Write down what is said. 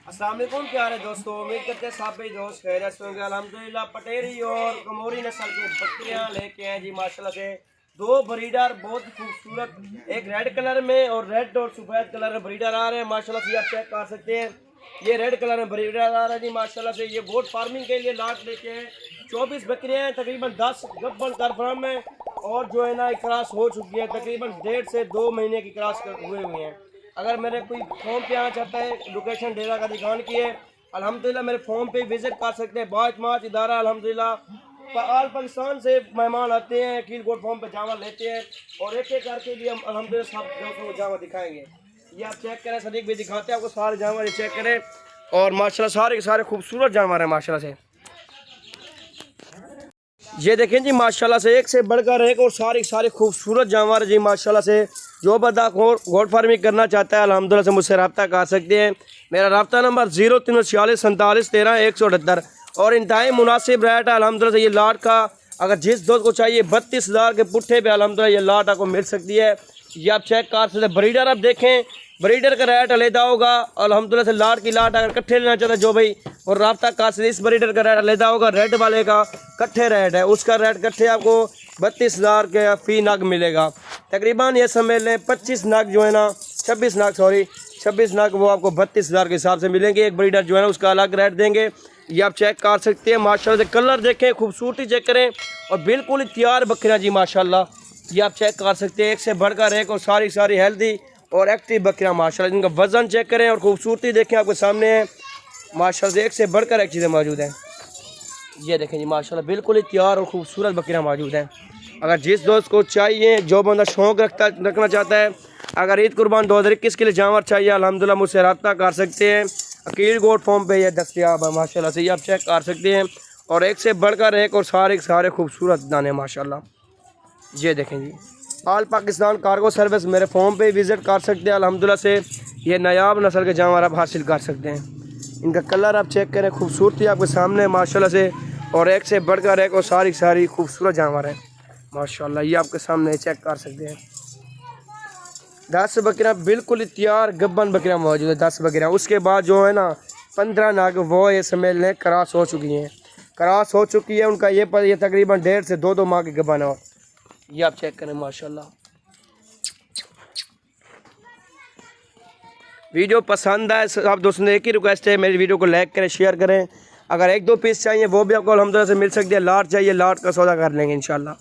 अस्सलाम वालेकुम प्यारे दोस्तों, उम्मीद करते हैं सब भी दोस्त खैरियत से होंगे। अल्हम्दुलिल्लाह पटेरी और कमोरी नस्ल की बकरियां लेके आए जी माशाल्लाह से। दो ब्रीडर बहुत खूबसूरत, एक रेड कलर में और रेड और सफ़ेद कलर में ब्रीडर आ रहे हैं माशाल्लाह से। आप चेक कर सकते हैं, ये रेड कलर में ब्रीडर आ रहा है जी माशाल्लाह से। ये गोट फार्मिंग के लिए लाट लेके हैं। 24 बकरियां हैं, तकरीबन 10 गब्बन कन्फर्म है और जो है ना क्रॉस हो चुकी है, तकरीबन 1.5 से 2 महीने की क्रॉस हुए हुए हैं। अगर मेरे कोई फॉर्म पे आना चाहता है, लोकेशन डेरा का दुकान की है, अल्हम्दुलिल्लाह मेरे फॉर्म पे विजिट कर सकते हैं। बातमात इदारा अल्हम्दुलिल्लाह आल पाकिस्तान से मेहमान आते हैं, कील गोट फॉर्म पे जामा लेते हैं और एक एक करके भी हम अल्हम्दुलिल्लाह सब दोस्तों को जामा दिखाएंगे। ये आप चेक करें, सदीक भी दिखाते हैं आपको सारे जामा, ये चेक करें। और माशाल्लाह सारे के सारे खूबसूरत जानवर हैं माशाल्लाह से। ये देखें जी माशाल्लाह से, एक से बढ़कर एक और सारे खूबसूरत जानवर जी माशाल्लाह से। जो बंदा गोट फार्मिंग करना चाहता है अल्हम्दुलिल्लाह से मुझसे रब्ता कर सकते हैं। मेरा रब्ता नंबर 0346 47 13 178 और इंतहाई मुनासिब रेट है अल्हम्दुलिल्लाह से। ये लाट का अगर जिस दोस्त को चाहिए 32,000 के पुट्ठे पे अल्हम्दुलिल्लाह ये लाट आपको मिल सकती है। ये आप चेक कर सकते हैं। ब्रीडर आप देखें, ब्रीडर का रेट अलहदा होगा अल्हम्दुलिल्लाह से। लाट की लाट अगर कट्ठे लेना चाहते हैं जो भाई और रब्ता कर सकते, इस ब्रीडर का रेट अलहदा होगा। रेड वाले का कट्ठे रेट है, उसका रेट कट्ठे आपको 32,000 के फी नग मिलेगा। तकरीबन ये समझ लें 25 नग जो है ना, 26 नग वो आपको 32,000 के हिसाब से मिलेंगे। एक ब्रीडर जो है ना उसका अलग रेट देंगे। ये आप चेक कर सकते हैं माशाल्लाह से। कलर देखें, खूबसूरती चेक करें और बिल्कुल ही तैयार बकरियाँ जी माशाल्लाह। ये आप चेक कर सकते हैं, एक से बढ़कर एक और सारी हेल्दी और एक्टिव बकरियाँ माशाल्लाह। इनका वजन चेक करें और खूबसूरती देखें, आपके सामने है माशाल्लाह से। एक से बढ़कर एक चीज़ें मौजूद हैं। ये देखें जी माशाल्लाह, बिल्कुल ही तैयार और खूबसूरत बकरियाँ मौजूद हैं। अगर जिस दोस्त को चाहिए, जो बंदा शौक़ रखना चाहता है, अगर ईद कुर्बान 2021 के लिए जानवर चाहिए अल्हम्दुलिल्लाह मुझसे रब्ता कर सकते हैं। अकील गोट फॉर्म पे ये दस्तयाब है माशाल्लाह से। ये आप चेक कर सकते हैं और एक से बढ़कर एक और सारे खूबसूरत दाने माशाल्लाह। ये देखें जी, आल पाकिस्तान कार्गो सर्विस मेरे फॉर्म पे विज़िट कर सकते हैं अल्हम्दुलिल्लाह से। ये नायाब नस्ल के जानवर आप हासिल कर सकते हैं। इनका कलर आप चेक करें, खूबसूरती आपके सामने माशाल्लाह से। और एक से बढ़कर एक और सारी खूबसूरत जानवर हैं माशाल्लाह। ये आपके सामने चेक कर सकते हैं। 10 बकरियाँ बिल्कुल तैयार गब्बन बकरियाँ मौजूद है, 10 बकरियाँ। उसके बाद जो है ना 15 नाग वो ये समझ लें क्रॉस हो चुकी है उनका। ये तकरीबन 1.5 से 2 माह की गब्बन है। ये आप चेक करें माशाल्लाह। वीडियो पसंद आए सब दोस्तों ने एक ही रिक्वेस्ट है, मेरी वीडियो को लाइक करें, शेयर करें। अगर 1-2 पीस चाहिए वो भी आपको अल्हम्दुलिल्लाह से मिल सकती है। लाट चाहिए, लाट का सौदा कर लेंगे इंशाल्लाह।